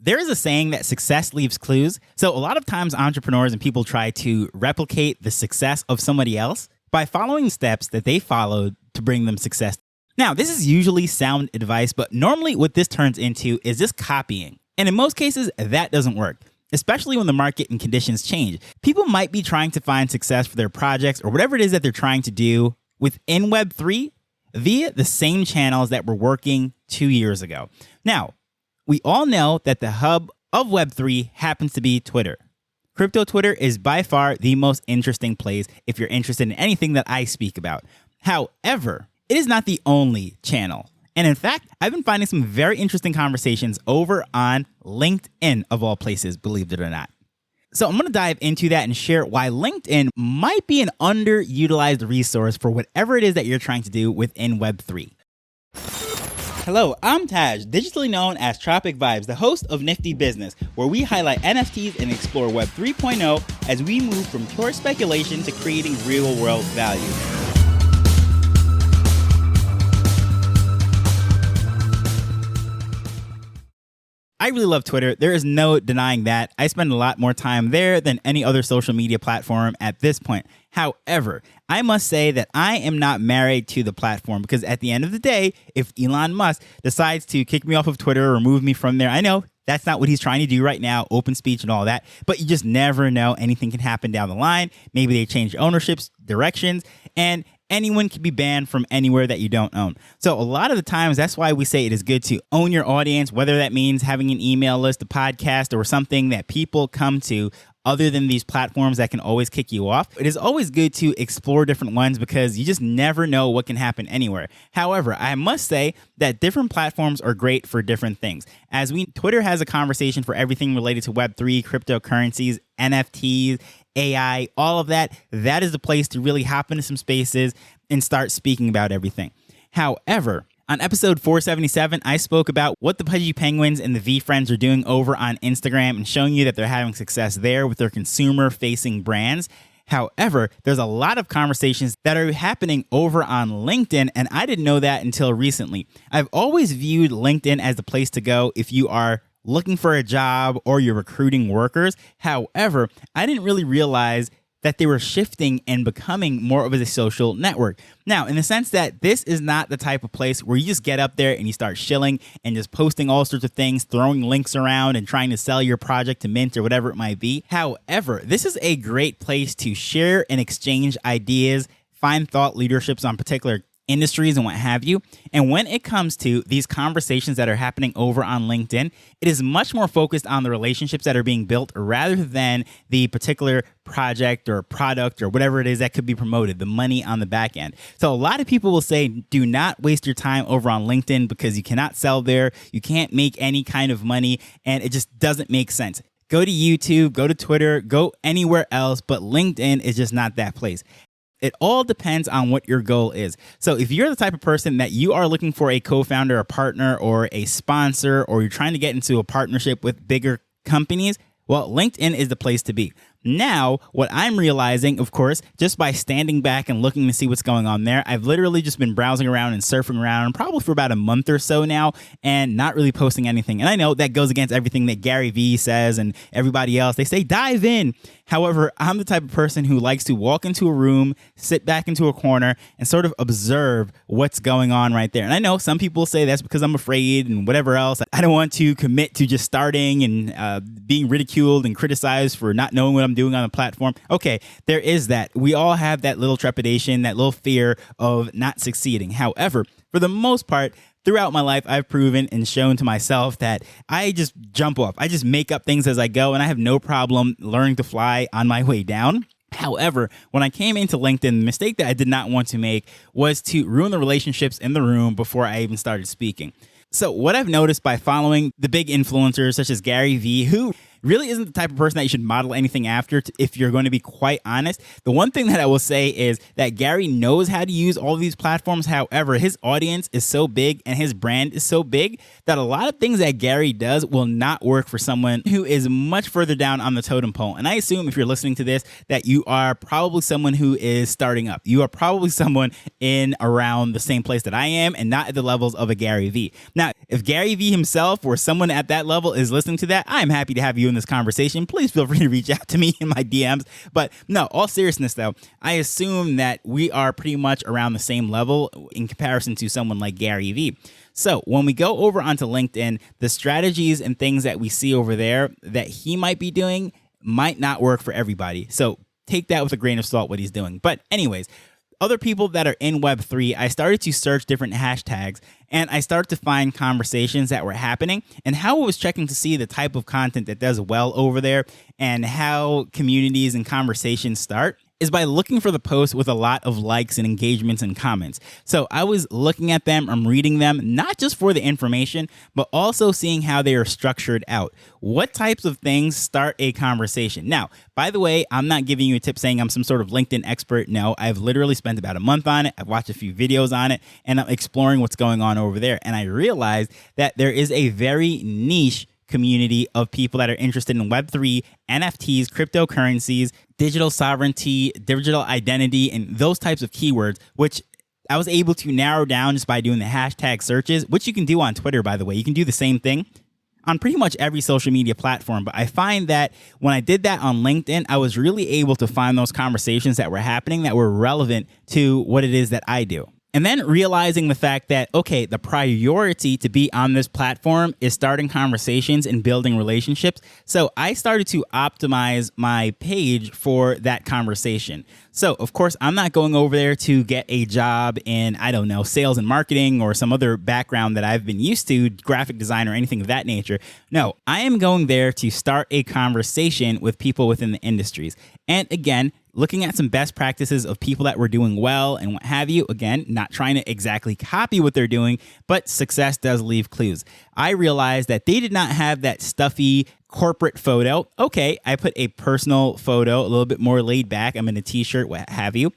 There is a saying that success leaves clues. So a lot of times entrepreneurs and people try to replicate the success of somebody else by following steps that they followed to bring them success. Now, this is usually sound advice, but normally what this turns into is just copying. And in most cases, that doesn't work, especially when the market and conditions change. People might be trying to find success for their projects or whatever it is that they're trying to do within Web3 via the same channels that were working 2 years ago. Now, we all know that the hub of Web3 happens to be Twitter. Crypto Twitter is by far the most interesting place if you're interested in anything that I speak about. However, it is not the only channel. And in fact, I've been finding some very interesting conversations over on LinkedIn, of all places, believe it or not. So I'm going to dive into that and share why LinkedIn might be an underutilized resource for whatever it is that you're trying to do within Web3. Hello, I'm Taj, digitally known as Tropic Vibes, the host of Nifty Business, where we highlight NFTs and explore Web 3.0 as we move from pure speculation to creating real-world value. I really love Twitter. There is no denying that. I spend a lot more time there than any other social media platform at this point. However, I must say that I am not married to the platform because at the end of the day, if Elon Musk decides to kick me off of Twitter or remove me from there, I know that's not what he's trying to do right now, open speech and all that, but you just never know. Anything can happen down the line. Maybe they change ownerships, directions, and anyone can be banned from anywhere that you don't own. So a lot of the times, that's why we say it is good to own your audience, whether that means having an email list, a podcast, or something that people come to other than these platforms that can always kick you off. It is always good to explore different ones because you just never know what can happen anywhere. However, I must say that different platforms are great for different things. Twitter has a conversation for everything related to Web3, cryptocurrencies, NFTs, AI, all of that. That is the place to really hop into some spaces and start speaking about everything. However, on episode 477, I spoke about what the Pudgy Penguins and the V-Friends are doing over on Instagram and showing you that they're having success there with their consumer-facing brands. However, there's a lot of conversations that are happening over on LinkedIn, and I didn't know that until recently. I've always viewed LinkedIn as the place to go if you are looking for a job or you're recruiting workers. However, I didn't really realize that they were shifting and becoming more of a social network. Now, in the sense that this is not the type of place where you just get up there and you start shilling and just posting all sorts of things, throwing links around and trying to sell your project to Mint or whatever it might be. However, this is a great place to share and exchange ideas, find thought leaderships on particular industries and what have you. And when it comes to these conversations that are happening over on LinkedIn, it is much more focused on the relationships that are being built rather than the particular project or product or whatever it is that could be promoted, the money on the back end. So a lot of people will say, do not waste your time over on LinkedIn because you cannot sell there. You can't make any kind of money and it just doesn't make sense. Go to YouTube, go to Twitter, go anywhere else, but LinkedIn is just not that place. It all depends on what your goal is. So if you're the type of person that you are looking for a co-founder, a partner, or a sponsor, or you're trying to get into a partnership with bigger companies, well, LinkedIn is the place to be. Now, what I'm realizing, of course, just by standing back and looking to see what's going on there, I've literally just been browsing around and surfing around probably for about a month or so now and not really posting anything. And I know that goes against everything that Gary Vee says and everybody else. They say dive in. However, I'm the type of person who likes to walk into a room, sit back into a corner, and sort of observe what's going on right there. And I know some people say that's because I'm afraid and whatever else. I don't want to commit to just starting and being ridiculed and criticized for not knowing what I'm doing on the platform. Okay, there is that. We all have that little trepidation, that little fear of not succeeding. However, for the most part, throughout my life, I've proven and shown to myself that I just jump off. I just make up things as I go, and I have no problem learning to fly on my way down. However, when I came into LinkedIn, the mistake that I did not want to make was to ruin the relationships in the room before I even started speaking. So what I've noticed by following the big influencers such as Gary Vee, who really isn't the type of person that you should model anything after, if you're going to be quite honest. The one thing that I will say is that Gary knows how to use all of these platforms. However, his audience is so big and his brand is so big that a lot of things that Gary does will not work for someone who is much further down on the totem pole. And I assume if you're listening to this, that you are probably someone who is starting up. You are probably someone in around the same place that I am and not at the levels of a Gary Vee. Now, if Gary Vee himself or someone at that level is listening to that, I'm happy to have you in this conversation. Please feel free to reach out to me in my DMs. But no, all seriousness though, I assume that we are pretty much around the same level in comparison to someone like Gary Vee. So when we go over onto LinkedIn, the strategies and things that we see over there that he might be doing might not work for everybody. So take that with a grain of salt, what he's doing. But anyways, other people that are in Web3, I started to search different hashtags and I started to find conversations that were happening and how I was checking to see the type of content that does well over there and how communities and conversations start is by looking for the posts with a lot of likes and engagements and comments. So I was looking at them, I'm reading them, not just for the information, but also seeing how they are structured out. What types of things start a conversation? Now, by the way, I'm not giving you a tip saying I'm some sort of LinkedIn expert. No, I've literally spent about a month on it. I've watched a few videos on it and I'm exploring what's going on over there. And I realized that there is a very niche community of people that are interested in Web3, NFTs, cryptocurrencies, digital sovereignty, digital identity, and those types of keywords, which I was able to narrow down just by doing the hashtag searches, which you can do on Twitter, by the way. You can do the same thing on pretty much every social media platform. But I find that when I did that on LinkedIn, I was really able to find those conversations that were happening that were relevant to what it is that I do. And then realizing the fact that, okay, the priority to be on this platform is starting conversations and building relationships. So I started to optimize my page for that conversation. So, of course, I'm not going over there to get a job in, I don't know, sales and marketing or some other background that I've been used to, graphic design or anything of that nature. No, I am going there to start a conversation with people within the industries. And again, looking at some best practices of people that were doing well and what have you. Again, not trying to exactly copy what they're doing, but success does leave clues. I realized that they did not have that stuffy corporate photo. Okay, I put a personal photo, a little bit more laid back. I'm in a t-shirt, what have you.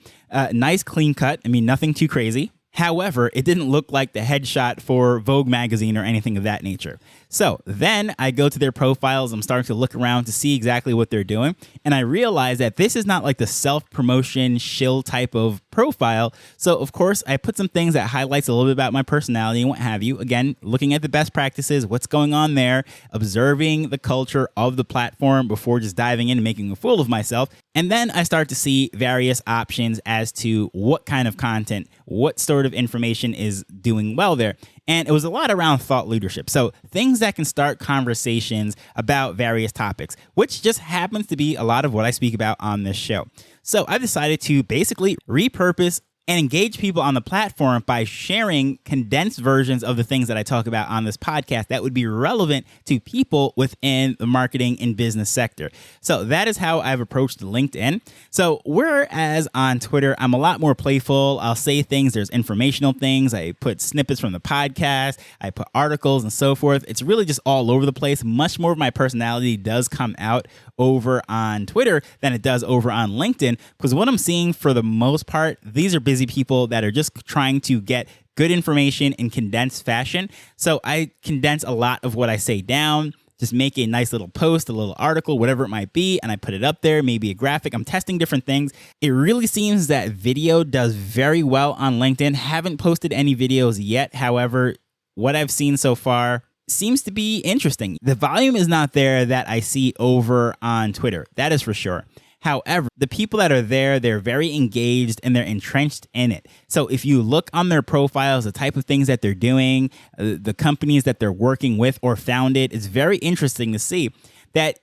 Nice clean cut. I mean, nothing too crazy. However, it didn't look like the headshot for Vogue magazine or anything of that nature. So then I go to their profiles. I'm starting to look around to see exactly what they're doing. And I realize that this is not like the self-promotion shill type of profile. So of course I put some things that highlights a little bit about my personality and what have you. Again, looking at the best practices, what's going on there, observing the culture of the platform before just diving in and making a fool of myself. And then I start to see various options as to what kind of content, what sort of information is doing well there. And it was a lot around thought leadership. So things that can start conversations about various topics, which just happens to be a lot of what I speak about on this show. So I decided to basically repurpose and engage people on the platform by sharing condensed versions of the things that I talk about on this podcast that would be relevant to people within the marketing and business sector. So that is how I've approached LinkedIn. So whereas on Twitter, I'm a lot more playful. I'll say things, there's informational things. I put snippets from the podcast. I put articles and so forth. It's really just all over the place. Much more of my personality does come out over on Twitter than it does over on LinkedIn, because what I'm seeing for the most part, these are busy people that are just trying to get good information in condensed fashion. So I condense a lot of what I say down, just make a nice little post, a little article, whatever it might be, and I put it up there, maybe a graphic. I'm testing different things. It really seems that video does very well on LinkedIn. Haven't posted any videos yet. However, what I've seen so far seems to be interesting. The volume is not there that I see over on Twitter. That is for sure. However, the people that are there, they're very engaged and they're entrenched in it. So if you look on their profiles, the type of things that they're doing, the companies that they're working with or founded, it's very interesting to see that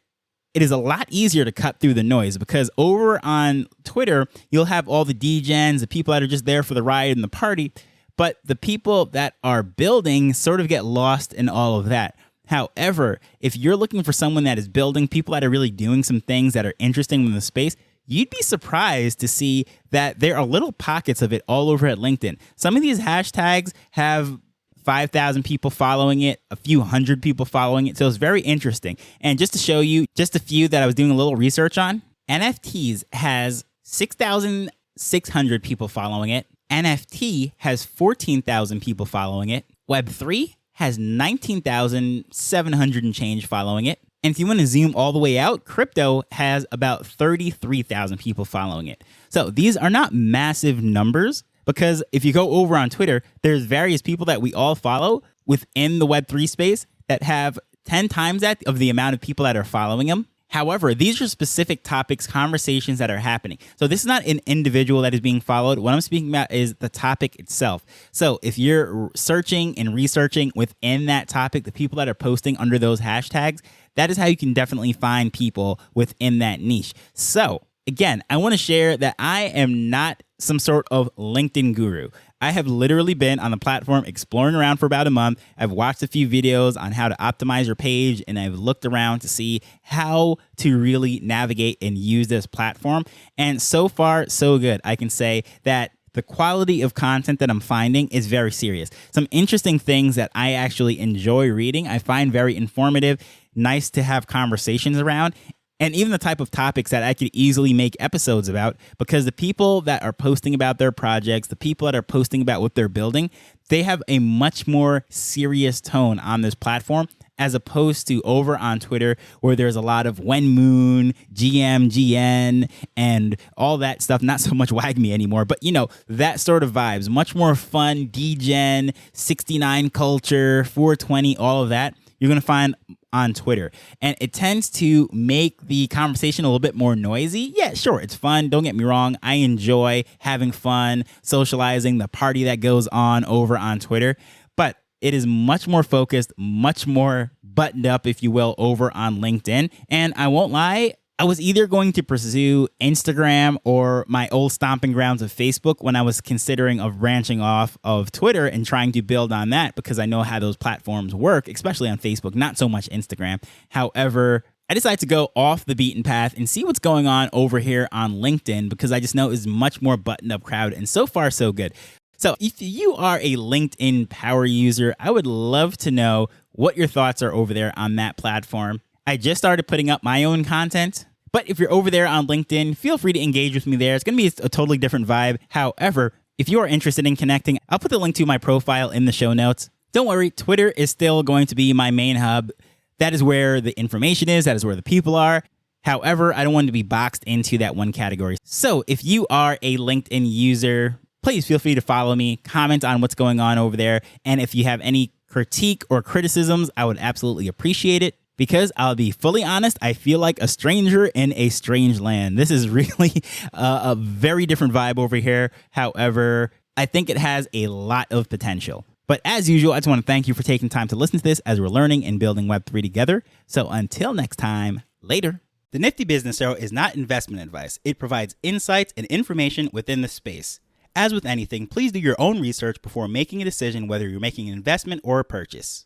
it is a lot easier to cut through the noise, because over on Twitter, you'll have all the degens, the people that are just there for the ride and the party. But the people that are building sort of get lost in all of that. However, if you're looking for someone that is building, people that are really doing some things that are interesting in the space, you'd be surprised to see that there are little pockets of it all over at LinkedIn. Some of these hashtags have 5,000 people following it, a few hundred people following it. So it's very interesting. And just to show you just a few that I was doing a little research on, NFTs has 6,600 people following it. NFT has 14,000 people following it. Web3 has 19,700 and change following it. And if you want to zoom all the way out, crypto has about 33,000 people following it. So these are not massive numbers, because if you go over on Twitter, there's various people that we all follow within the Web3 space that have 10 times that of the amount of people that are following them. However, these are specific topics, conversations that are happening. So this is not an individual that is being followed. What I'm speaking about is the topic itself. So if you're searching and researching within that topic, the people that are posting under those hashtags, that is how you can definitely find people within that niche. So again, I want to share that I am not some sort of LinkedIn guru. I have literally been on the platform exploring around for about a month. I've watched a few videos on how to optimize your page, and I've looked around to see how to really navigate and use this platform. And so far, so good. I can say that the quality of content that I'm finding is very serious. Some interesting things that I actually enjoy reading, I find very informative, nice to have conversations around. And even the type of topics that I could easily make episodes about, because the people that are posting about their projects, the people that are posting about what they're building, they have a much more serious tone on this platform, as opposed to over on Twitter, where there's a lot of when moon, GM, GN, and all that stuff. Not so much wag me anymore, but you know, that sort of vibes. Much more fun, DGen, 69 culture, 420, all of that. You're going to find on Twitter. And it tends to make the conversation a little bit more noisy. Yeah, sure, it's fun. Don't get me wrong. I enjoy having fun, socializing, the party that goes on over on Twitter. But it is much more focused, much more buttoned up, if you will, over on LinkedIn. And I won't lie, I was either going to pursue Instagram or my old stomping grounds of Facebook when I was considering of branching off of Twitter and trying to build on that, because I know how those platforms work, especially on Facebook, not so much Instagram. However, I decided to go off the beaten path and see what's going on over here on LinkedIn, because I just know it's much more buttoned up crowd, and so far so good. So if you are a LinkedIn power user, I would love to know what your thoughts are over there on that platform. I just started putting up my own content. But if you're over there on LinkedIn, feel free to engage with me there. It's going to be a totally different vibe. However, if you are interested in connecting, I'll put the link to my profile in the show notes. Don't worry, Twitter is still going to be my main hub. That is where the information is. That is where the people are. However, I don't want to be boxed into that one category. So if you are a LinkedIn user, please feel free to follow me, comment on what's going on over there. And if you have any critique or criticisms, I would absolutely appreciate it. Because I'll be fully honest, I feel like a stranger in a strange land. This is really a very different vibe over here. However, I think it has a lot of potential. But as usual, I just want to thank you for taking time to listen to this as we're learning and building Web3 together. So until next time, later. The Nifty Business Arrow is not investment advice. It provides insights and information within the space. As with anything, please do your own research before making a decision whether you're making an investment or a purchase.